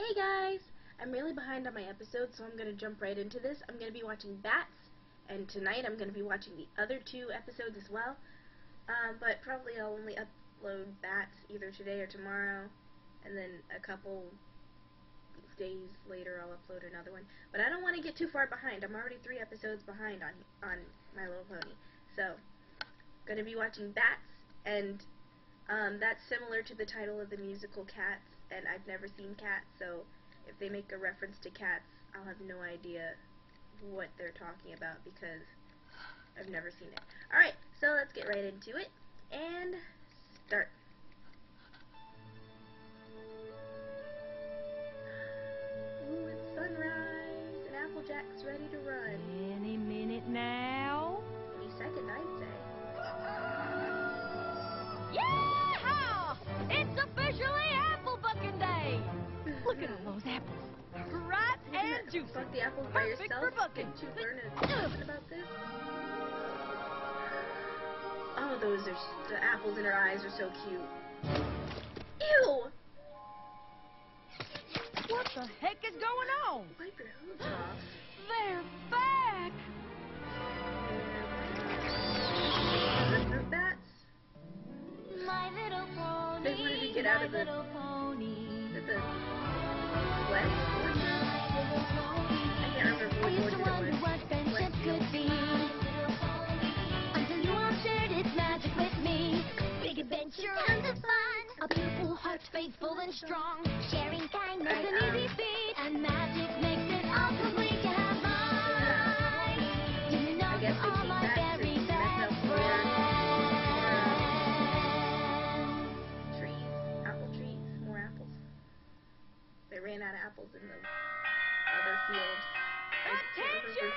Hey guys! I'm really behind on my episodes, so I'm going to jump right into this. I'm going to be watching Bats, and tonight I'm going to be watching the other two episodes as well. But probably I'll only upload Bats either today or tomorrow, and then a couple days later I'll upload another one. But I don't want to get too far behind. I'm already 3 episodes behind on My Little Pony. So, going to be watching Bats, and that's similar to the title of the musical Cats, and I've never seen Cats, so if they make a reference to Cats, I'll have no idea what they're talking about because I've never seen it. Alright, so let's get right into it, and start. Ooh, it's sunrise, and Applejack's ready to run. Any minute now. Any second, I'd say. Yeah! It's officially apple bucking day! Look at all those apples. Ripe and juicy. Fuck the apples by Perfect yourself. for bucking. Didn't you learn a lesson about this? Oh, the apples in her eyes are so cute. Ew! What the heck is going on? Wipe your hooves off. They're back! The fruit bats? My little pony. They wanted to get out of the West? I can't remember what orchard it was. What friendship could be. Until you all shared its magic with me. Big adventure and the fun. A beautiful heart, faithful and strong. Sharing kindness an easy feat. And magic makes it all complete to have mine. You know you're all my very best friends. Trees. Apple trees. More apples. They ran out of apples in the other field. Attention!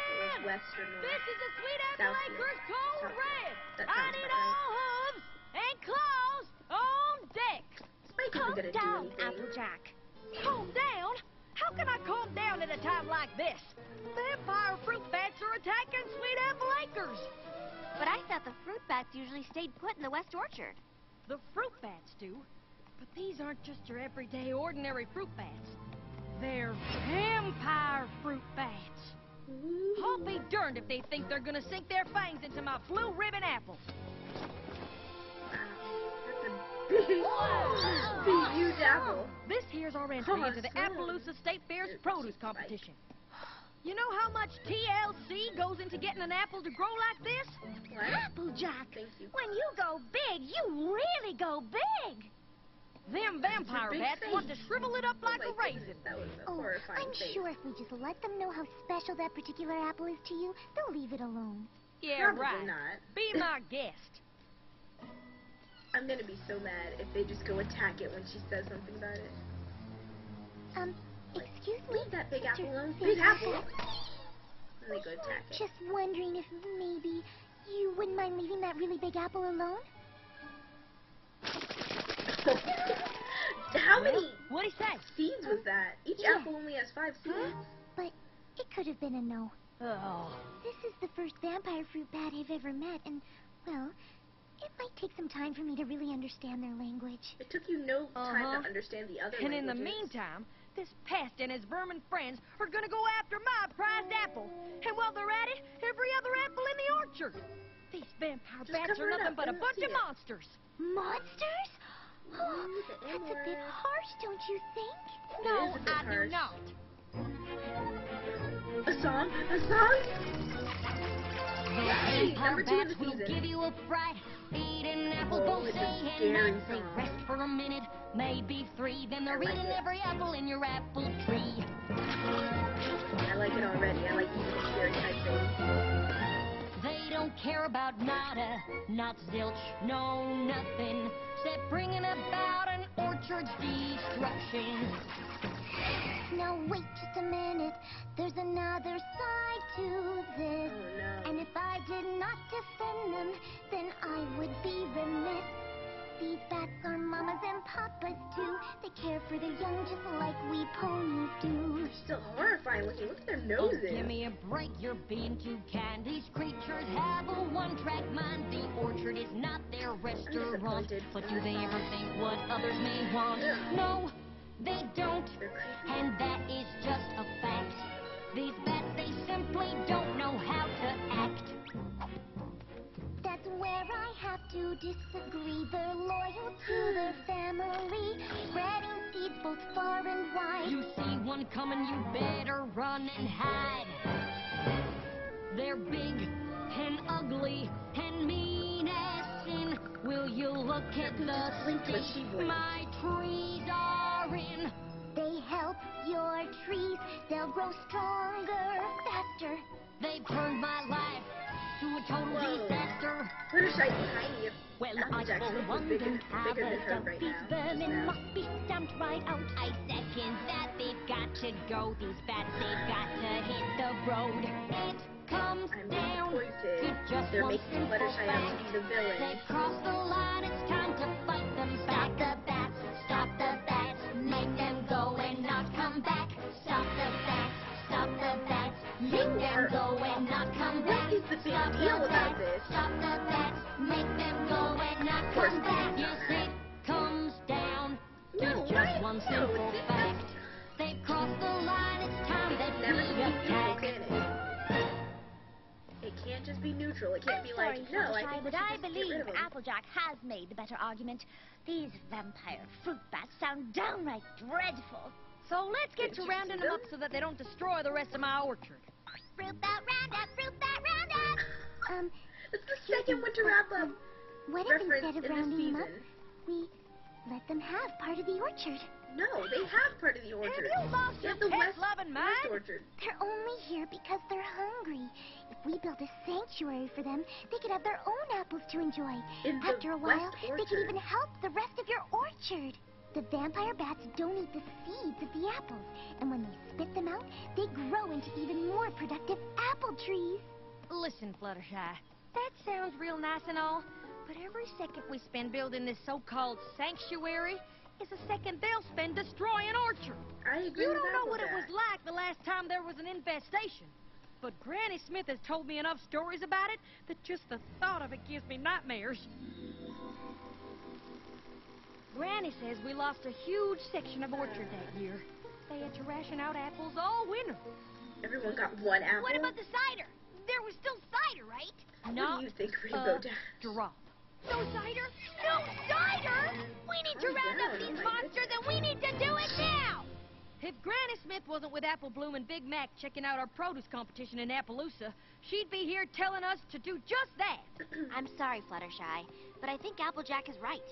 West or north. This is the Sweet Apple Acres Code Red! That I sounds need about all hooves and claws on deck! Spike Calm isn't gonna down, do anything. Applejack. Calm down? How can I calm down at a time like this? Vampire fruit bats are attacking Sweet Apple Acres! But I thought the fruit bats usually stayed put in the West Orchard. The fruit bats do, but these aren't just your everyday ordinary fruit bats. They're vampire fruit bats. I'll be darned if they think they're gonna sink their fangs into my blue ribbon apple. That's a big, huge apple. This here's our entry into the Appaloosa State Fair's produce competition. You know how much TLC goes into getting an apple to grow like this? What? Applejack, Thank you. when you go big, you really go big. Them vampire big bats face. want to shrivel it up like Oh a my raisin. goodness, that was a Oh, horrifying I'm face. sure if we just let them know how special that particular apple is to you, they'll leave it alone. Yeah, Probably right. not. Be my guest. I'm gonna be so mad if they just go attack it when she says something about it. Excuse me? Leave that big Mr. apple alone. Santa Big apple! Claus. And they go attack it. Just wondering if maybe you wouldn't mind leaving that really big apple alone? How many What'd he say? seeds was that? Each Yeah. apple only has 5 seeds. But it could have been a no. Oh. This is the first vampire fruit bat I've ever met, and, well, it might take some time for me to really understand their language. It took you no time Uh-huh. to understand the other And in the languages. meantime, this pest and his vermin friends are gonna go after my prized apple. And while they're at it, every other apple in the orchard. These vampire Just bats cover are it nothing up. but a We won't bunch see of it. monsters. Monsters? Oh, Ooh, the that's a bit N-word. harsh, don't you think? It No, is a bit I do harsh. not. A song? A song? Yay! Vampire Number 2 of bats the will give season. you a fright. Eat an apple, Oh, don't it's a say and scary not say. song. Rest for a minute, maybe 3. Then they're I like eating it. every apple in your apple tree. I like it already. I like eating scary type things. They don't care about nada, not zilch, no nothing, except bringing about an orchard's destruction. Now wait just a minute, there's another side to this. Oh no. And if I did not defend them, then I would be remiss. These bats are mamas and papas too. They care for their young just like we ponies do. Still horrifying looking. Look at their Oh, noses. give me a break, you're being too kind. These creatures have a one-track mind. The orchard is not their restaurant. disappointed. But do they ever think what others may want? Yeah. No, They don't, and that is just a fact. These bats, they simply don't know how to act. That's where I have to disagree. They're loyal to their family, spreading seeds both far and wide. You see one coming, you better run and hide. They're big and ugly and mean as sin. Will you look at the state my trees are in? They help your trees, they'll grow stronger, faster. They've turned my life to a total disaster. Fluttershy tiny. Well, I for one don't have bigger than a her doubt right these now. vermin must be stamped right out. I second that they've got to go. These bats, they've got to hit the road. It comes down to just They're one making simple Fluttershy out fact. to be the villain. They've crossed the line, it's time to fight them back. Stop the bats, make them go and not come back. Stop the bats, make them go and not come back. What is the big deal about this? Stop the bats, make them go and not come back. Yes, it comes down to just one simple fact. They've crossed the line, it's time that Never we can be neutral, attack. can it? It can't just be neutral. It can't be like, no, I think we but I should just get believe rid of them. Applejack has made the better argument. These vampire fruit bats sound downright dreadful. So let's get to Didn't you rounding see them up so that they don't destroy the rest of my orchard. Fruit bat roundup, fruit bat roundup! It's the second winter wrap-up What if reference instead of in this rounding them up, season. we let them have part of the orchard? No, they have part of the orchard. Have you lost They your have the pet-loving mind? west orchard. They're only here because they're hungry. If we built a sanctuary for them, they could have their own apples to enjoy. In the After a while, west they orchard. could even help the rest of your orchard. The vampire bats don't eat the seeds of the apples, and when they spit them out, they grow into even more productive apple trees. Listen, Fluttershy, that sounds real nice and all, but every second we spend building this so-called sanctuary is a second they'll spend destroying orchard. I agree You with don't know what it was Applejack. like the last time there was an infestation. But Granny Smith has told me enough stories about it that just the thought of it gives me nightmares. Granny says we lost a huge section of orchard that year. They had to ration out apples all winter. Everyone got one apple. What about the cider? There was still cider, right? What Not do you think, Rainbow a Dash? drop. No cider? No cider! We need to Calm round down, up these oh my monsters, and we need to do it now! If Granny Smith wasn't with Apple Bloom and Big Mac checking out our produce competition in Appaloosa, she'd be here telling us to do just that. I'm sorry, Fluttershy, but I think Applejack is right.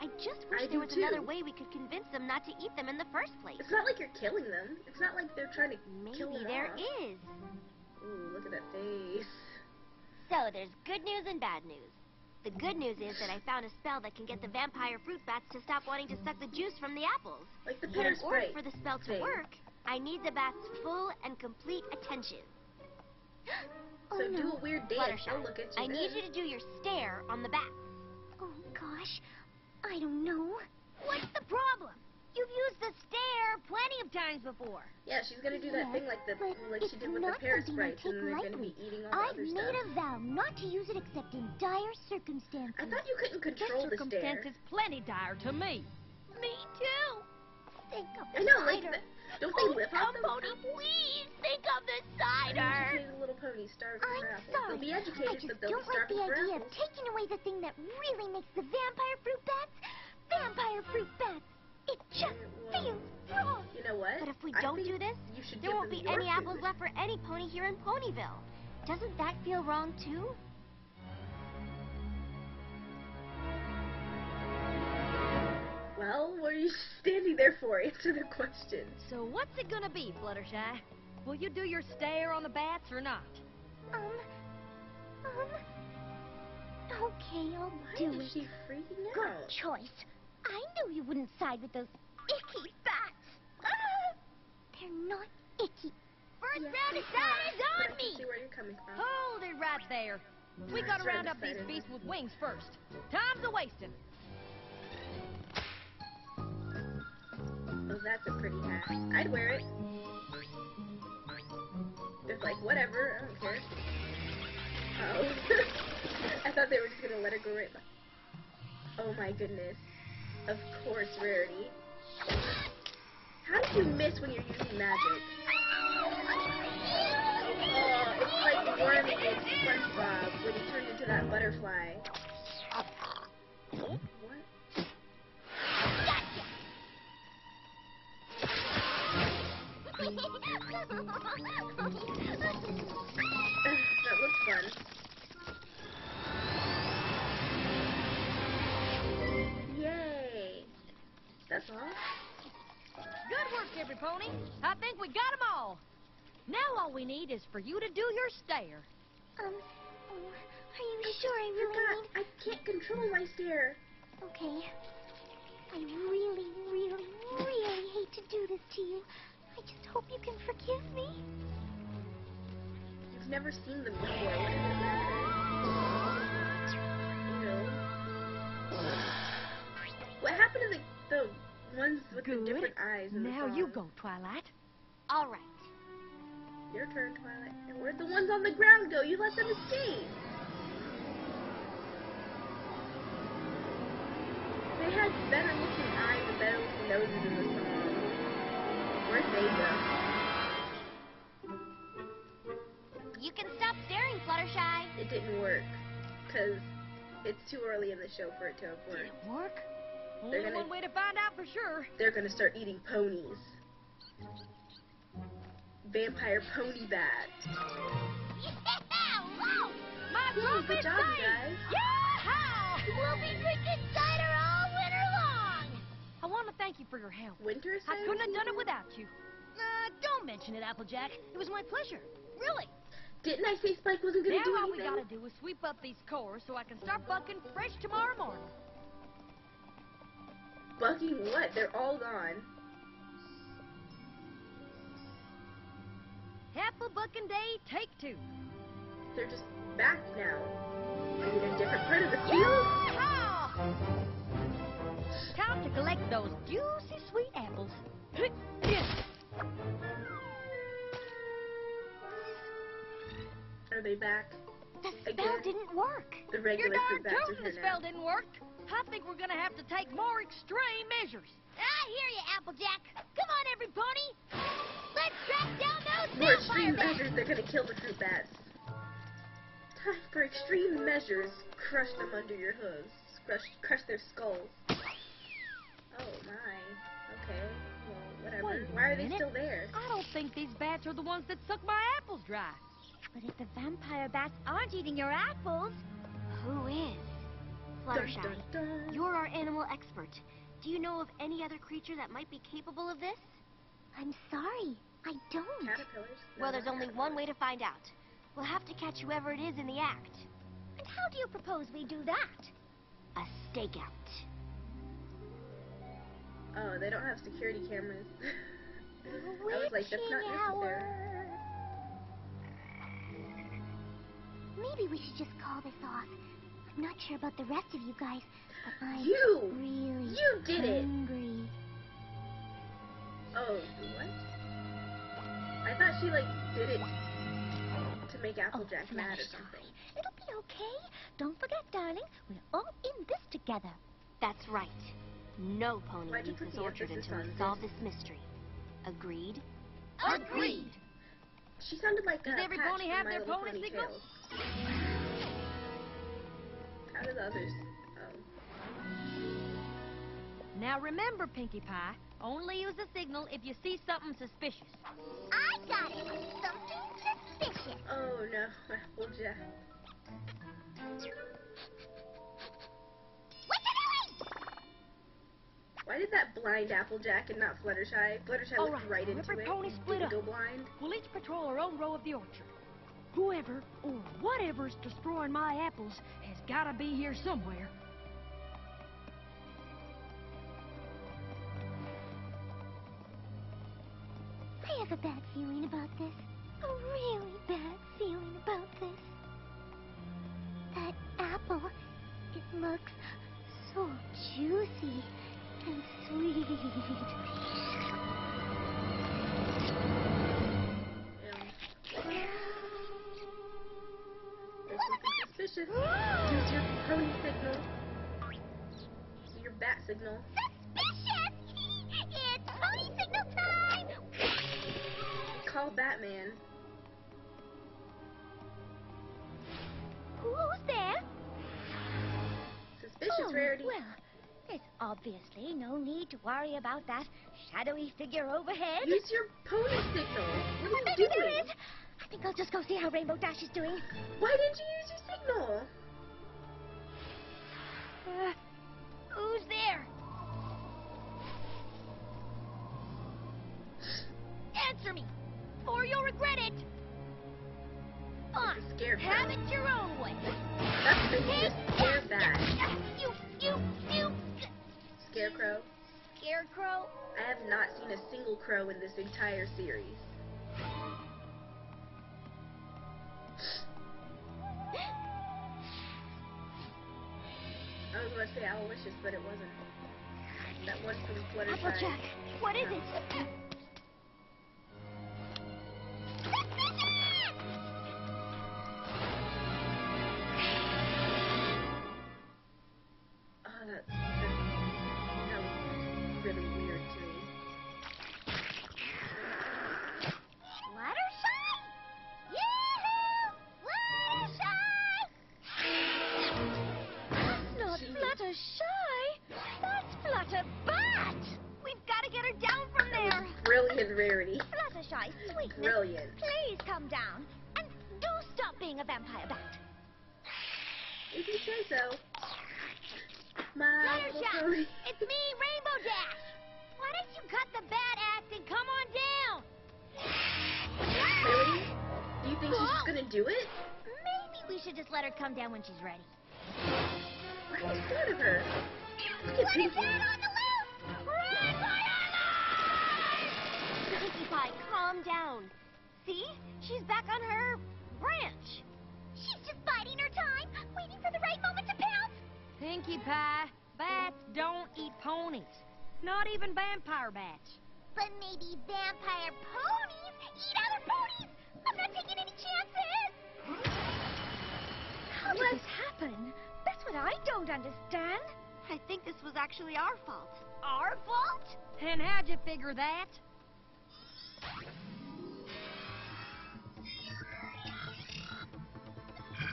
I just wish I there do was another too. way we could convince them not to eat them in the first place. It's not like you're killing them. It's not like they're trying to kill Maybe them there off. is. Ooh, look at that face. So there's good news and bad news. The good news is that I found a spell that can get the vampire fruit bats to stop wanting to suck the juice from the apples. Like the But pear in order spray for the spell to thing. work, I need the bats' full and complete attention. So do a weird dance. Fluttershy, I'll look at you I need then. you to do your stare on the bats. Oh, gosh. I don't know. What's the problem? You've used the stare plenty of times before. Yeah, she's gonna do that Yes, thing like but she it's did with the not pear something I sprites, and take then they're gonna lightly. be eating all the I've other made stuff. a vow not to use it except in dire circumstances. I thought you couldn't This control the stare. circumstance is plenty dire to me. Me too. Think of I the know, like, cider. don't they live off Come, them? Pony, please think of the I cider. think the little ponies starving for I'm apples. sorry. They'll be I educated, just but they'll don't be like starving the for idea of apples. taking away the thing that really makes the vampire fruit bats vampire fruit bats. It just feels wrong. You know what? But if we I don't think do this, you should there give won't them be your any apples food. left for any pony here in Ponyville. Doesn't that feel wrong too? Well, what are you standing there for? Answer the question. So what's it gonna be, Fluttershy? Will you do your stare on the bats or not? Okay, I'll Why do is it. she freaking Good out? choice. I knew you wouldn't side with those icky bats. They're not icky. First Yes, round they of cider is are, but I on can me. see where you're coming from. Hold it right there. We gotta round up these beasts with wings first. Time's a-wasting. Oh, that's a pretty hat. I'd wear it. It's like, whatever, I don't care. Oh. I thought they were just gonna let her go right by. Oh my goodness. Of course, Rarity. How did you miss when you're using magic? Oh, it's like Wormy in SpongeBob when he turned into that butterfly. What? That looks fun. Yay! That's all? Good work, every pony. I think we got them all. Now all we need is for you to do your stare. Are you sure I really need... I can't control my stare. Okay. I really, really, really hate to do this to you. I just hope you can forgive me. You've never seen them before. What does it matter? Ew. What happened to the ones with Good. the different eyes in the Now song? you go, Twilight. All right. Your turn, Twilight. And where'd the ones on the ground go? You let them escape. They had better looking eyes and better looking noses in the song. Where'd they go? You can stop staring, Fluttershy. It didn't work. Because it's too early in the show for it to have worked. Did it work? They're Only gonna- one way to find out for sure. They're gonna start eating ponies. Vampire pony bat. Yeah! Woo! My Yay, trumpet good job, sings! you guys. Yeah! We'll be drinking cider all winter long. I want to thank you for your help. Winter is I couldn't have done season? it without you. Don't mention it, Applejack. It was my pleasure. Really. Didn't I say Spike wasn't gonna Now do all we anything? gotta do is sweep up these cores so I can start bucking fresh tomorrow morning. Bucking what? They're all gone. Apple bucking day, take 2. They're just back now. Are you in a different part of the field? Yeehaw! Time to collect those juicy sweet apples. Are they back? The spell Again? didn't work. The You're regular fruit darn bats are tootin' here the now. spell didn't work. I think we're gonna have to take more extreme measures. I hear you, Applejack. Come on, every pony. Let's track down those More vampire extreme bats. measures, they're gonna kill the fruit bats. Time for extreme measures. Crush them under your hooves. Crush their skulls. Oh my. Okay. Well, whatever. Wait a Why are they minute. still there? I don't think these bats are the ones that suck my apples dry. But if the vampire bats aren't eating your apples, who is? Fluttershy, Dun, dun, dun. you're our animal expert. Do you know of any other creature that might be capable of this? I'm sorry, I don't. Caterpillars? No, Well, there's not only caterpillars. one way to find out. We'll have to catch whoever it is in the act. And how do you propose we do that? A stakeout. Oh, they don't have security cameras. I was Witching like, that's not necessary. hour. Maybe we should just call this off. I'm not sure about the rest of you guys, but I'm You! really You did it! hungry. Oh, what? I thought she, like, did it to make Applejack mad or Fluttershy, something. It'll be okay. Don't forget, darling, we're all in this together. That's right. No pony Why'd you leaves put this the orchard emphasis until we on solve this? this mystery. Agreed? Agreed. She sounded like Does every Patch pony from have My their Little pony Pony signal? Tales. How do the others? Now remember, Pinkie Pie, only use the signal if you see something suspicious. I got it. Something suspicious. Oh no, Applejack. What you doing? Why did that blind Applejack and not Fluttershy? Fluttershy All looked right, right so into every it. pony split Didn't up. go blind. We'll each patrol our own row of the orchard. Whoever or whatever's destroying my apples has gotta be here somewhere. I have a bad feeling about this. A really bad feeling about this. That apple, it looks so juicy and sweet. There's something suspicious. Use your pony signal. Your bat signal. Suspicious! It's pony signal time! call Batman. Who's there? Suspicious, Rarity. Well, there's obviously no need to worry about that shadowy figure overhead. Use your pony signal. What are you There doing? it is. I think I'll just go see how Rainbow Dash is doing. Why did you use your signal? Who's there? Answer me, or you'll regret it. Fine, It's a scarecrow. have it your own way. That's the scare bat. You, Scarecrow. Scarecrow. I have not seen a single crow in this entire series. I was going to say Aloysius, but it wasn't. That one from Fluttershy. Applejack, what is it? Oh, that was really weird to me. Fluttershy? Yoo-hoo! Fluttershy! That's not Fluttershy. That's Flutterbat. We've got to get her down from there. Brilliant, Rarity. Fluttershy, sweetness. Brilliant. Please come down. And do stop being a vampire bat. If you say so. My little Fluttershy, pony. it's me, Rainbow Dash. Why don't you cut the bad act and come on down? Really? Do you think she's just gonna do it? Maybe we should just let her come down when she's ready. Why are you scared of her? Look at people. Fluttercat on the loose! Run, Fluttercat! Pinkie Pie, calm down. See? She's back on her branch. She's just biding her time, waiting for the right moment to pounce. Pinkie Pie, bats don't eat ponies. Not even vampire bats. But maybe vampire ponies eat other ponies. I'm not taking any chances. How did this happen? That's what I don't understand. I think this was actually our fault. Our fault? And how'd you figure that?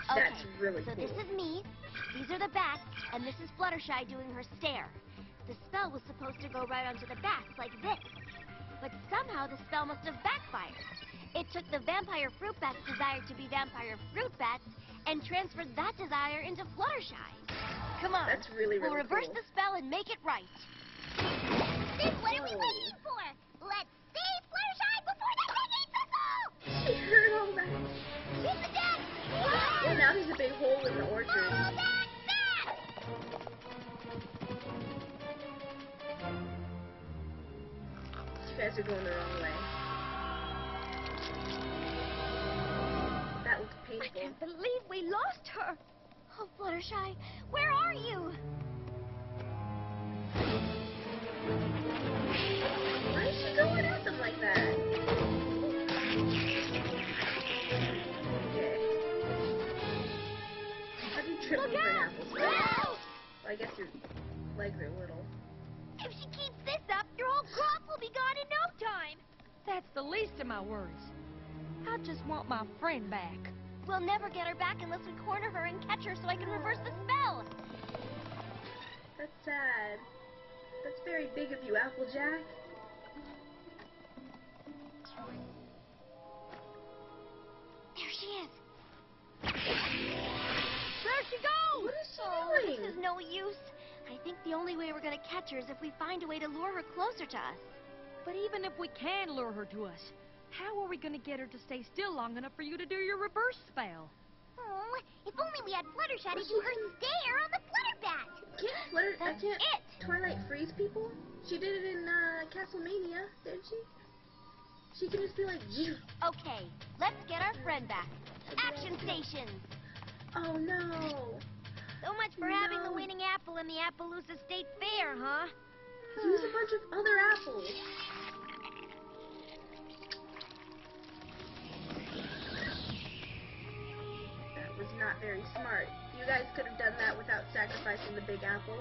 That's really so cool. this is me, these are the bats, and this is Fluttershy doing her stare. The spell was supposed to go right onto the bats like this. But somehow the spell must have backfired. It took the vampire fruit bat's desire to be vampire fruit bats and transferred that desire into Fluttershy. Come on, That's really, really we'll reverse cool. the spell and make it right. Then what are we waiting for? Let's save Fluttershy before the thing eats us all! She heard all that. Here's the deck! And now there's a big hole in the orchard. Follow that bat! You guys are going the wrong way. That looks I painful. can't believe we lost her. Oh, Fluttershy, where are you? Why is she going at them like that? Okay. How do you trip Look over an out! apple? No! Well, I guess your legs are little. If she keeps this up, your whole crop will be gone in no time. That's the least of my worries. I just want my friend back. We'll never get her back unless we corner her and catch her so I can reverse the spell. That's sad. That's very big of you, Applejack. There she is. There she goes! What is she This doing? is no use. I think the only way we're gonna catch her is if we find a way to lure her closer to us. But even if we can lure her to us, how are we going to get her to stay still long enough for you to do your reverse spell? Oh, if only we had Fluttershy to do her stare on the Flutterbat. I That's can't it. Twilight freeze people? She did it in Castlemania, didn't she? She can just be like, you. Okay, let's get our friend back. Action stations. Oh no. So much for having the No. winning apple in the Appaloosa State Fair, huh? Use a bunch of other apples. That was not very smart. You guys could have done that without sacrificing the big apple.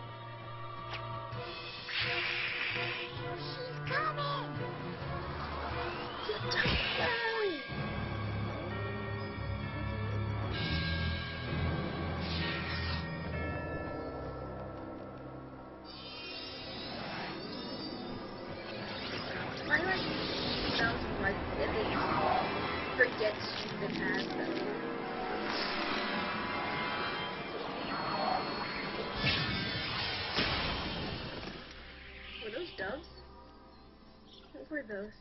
She's coming! Get down. spells once and they forget she even has them. Were those doves? What were those?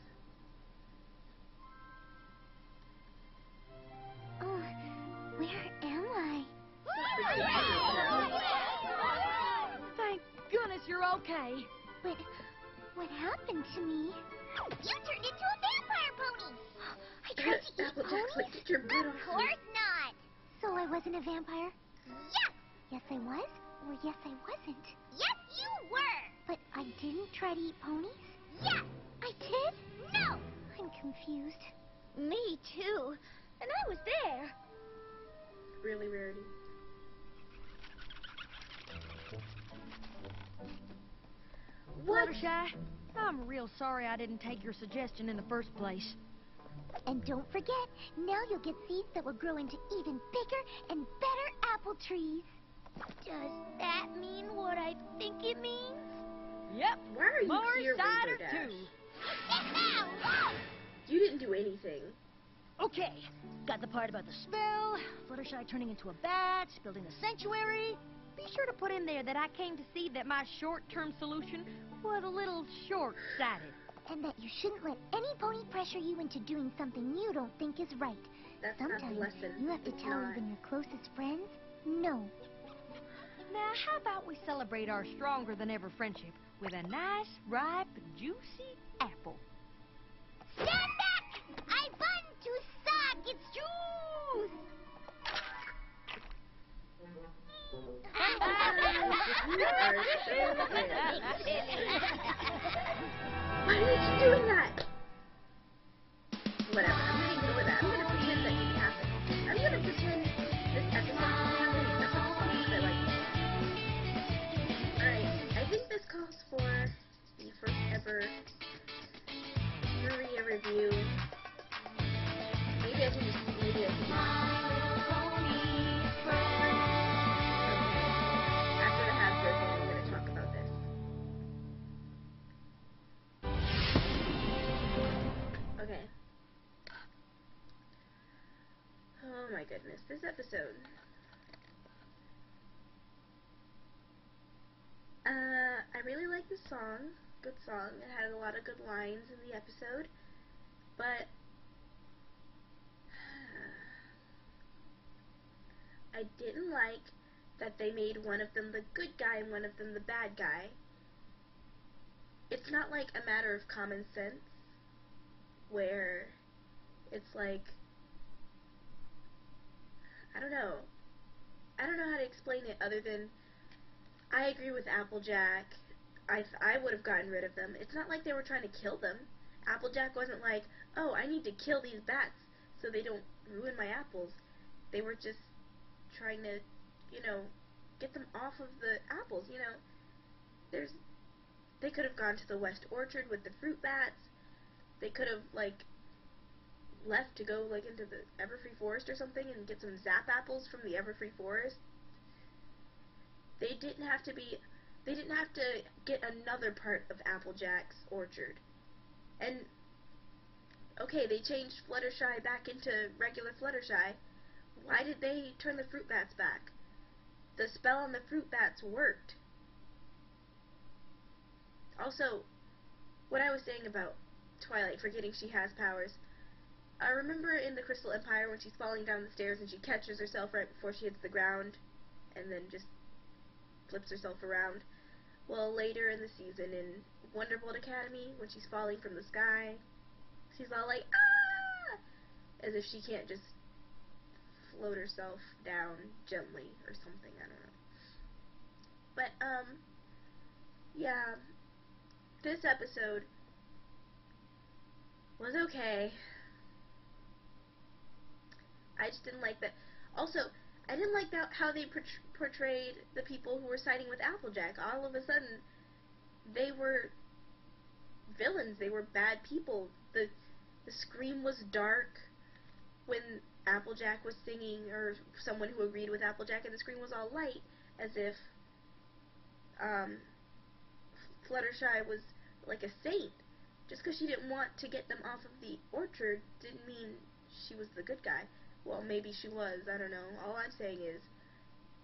Oh, where am I? Thank goodness you're okay. But what happened to me? You turned into a vampire pony! I tried to eat Applejack ponies? licked your butt Of off. course not! So I wasn't a vampire? Yes! Yes, I was, or yes, I wasn't. Yes, you were! But I didn't try to eat ponies? Yes! I did? No! I'm confused. Me too. And I was there. Really, Rarity. Fluttershy, I'm real sorry I didn't take your suggestion in the first place. And don't forget, now you'll get seeds that will grow into even bigger and better apple trees. Does that mean what I think it means? Yep. Why are you More here, cider, Rainbow Dash? too. You didn't do anything. Okay, got the part about the spell, Fluttershy turning into a bat, building a sanctuary. Be sure to put in there that I came to see that my short-term solution was a little short-sighted. And that you shouldn't let any pony pressure you into doing something you don't think is right. That's not the Sometimes lesson. you have to It's tell not. even your closest friends, no. Now, how about we celebrate our stronger-than-ever friendship with a nice, ripe, juicy apple? Stand back! I want to suck its juice! You are so Why did you doing that? Whatever, I'm gonna ignore that. I'm gonna pretend that didn't happen. I'm gonna pretend this episode didn't happen as much as possible. Alright, I think this calls for the first ever Maria review. Maybe I can just after the Hasbro thing, I'm gonna talk about this. Okay. Oh my goodness, this episode. I really like the song. Good song. It had a lot of good lines in the episode. But I didn't like that they made one of them the good guy and one of them the bad guy. It's not like a matter of common sense where it's like, I don't know how to explain it other than I agree with Applejack. I would have gotten rid of them. It's not like they were trying to kill them. Applejack wasn't like, oh, I need to kill these bats so they don't ruin my apples. They were just trying to, get them off of the apples, They could have gone to the West Orchard with the fruit bats. They could have, left to go, into the Everfree Forest or something and get some zap apples from the Everfree Forest. They didn't have to get another part of Applejack's orchard. And, okay, they changed Fluttershy back into regular Fluttershy. Why did they turn the fruit bats back? The spell on the fruit bats worked. Also, what I was saying about Twilight forgetting she has powers. I remember in the Crystal Empire when she's falling down the stairs and she catches herself right before she hits the ground and then just flips herself around. Well, later in the season in Wonderbolt Academy, when she's falling from the sky, she's all like, ah! As if she can't just float herself down gently or something, I don't know. But, yeah, this episode was okay. I just didn't like that. Also, I didn't like that how they portrayed the people who were siding with Applejack. All of a sudden, they were villains. They were bad people. The scream was dark when Applejack was singing, or someone who agreed with Applejack, and the screen was all light, as if Fluttershy was like a saint. Just because she didn't want to get them off of the orchard didn't mean she was the good guy. Well, maybe she was, I don't know. All I'm saying is,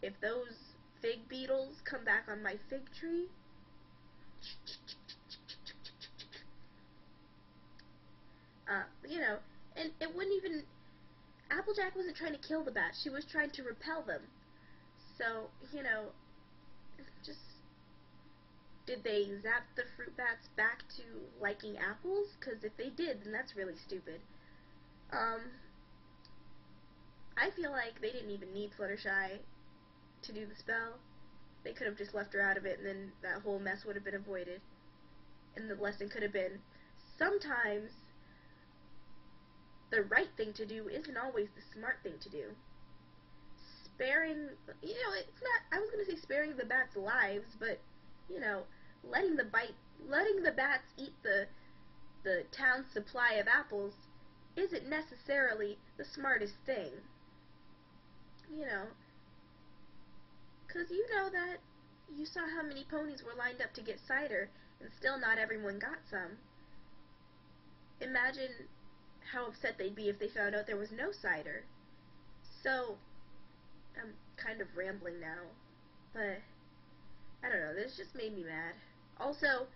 if those fig beetles come back on my fig tree, you know, and it wouldn't even, Applejack wasn't trying to kill the bats, she was trying to repel them. So, you know, just, did they zap the fruit bats back to liking apples? Because if they did, then that's really stupid. I feel like they didn't even need Fluttershy to do the spell. They could have just left her out of it, and then that whole mess would have been avoided. And the lesson could have been, sometimes the right thing to do isn't always the smart thing to do. Sparing, you know, it's not, I was going to say sparing the bats' lives, but, you know, letting the bats eat the town's supply of apples isn't necessarily the smartest thing. You know, because you know that you saw how many ponies were lined up to get cider, and still not everyone got some. Imagine how upset they'd be if they found out there was no cider. So, I'm kind of rambling now, but I don't know, this just made me mad. Also,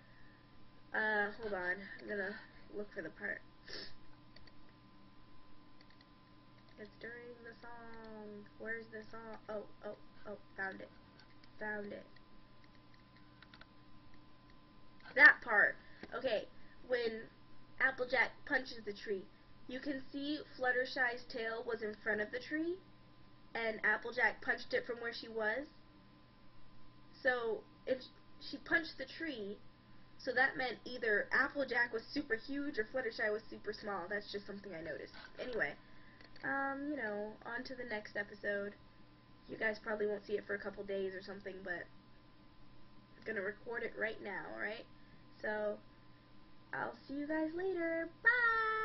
hold on, I'm gonna look for the part. It's during the song. Where's the song? Oh, found it. Found it. That part. Okay, when Applejack punches the tree, you can see Fluttershy's tail was in front of the tree, and Applejack punched it from where she was. So, if she punched the tree, so that meant either Applejack was super huge or Fluttershy was super small. That's just something I noticed. Anyway, you know, on to the next episode. You guys probably won't see it for a couple days or something, but I'm gonna record it right now, alright? So, I'll see you guys later. Bye!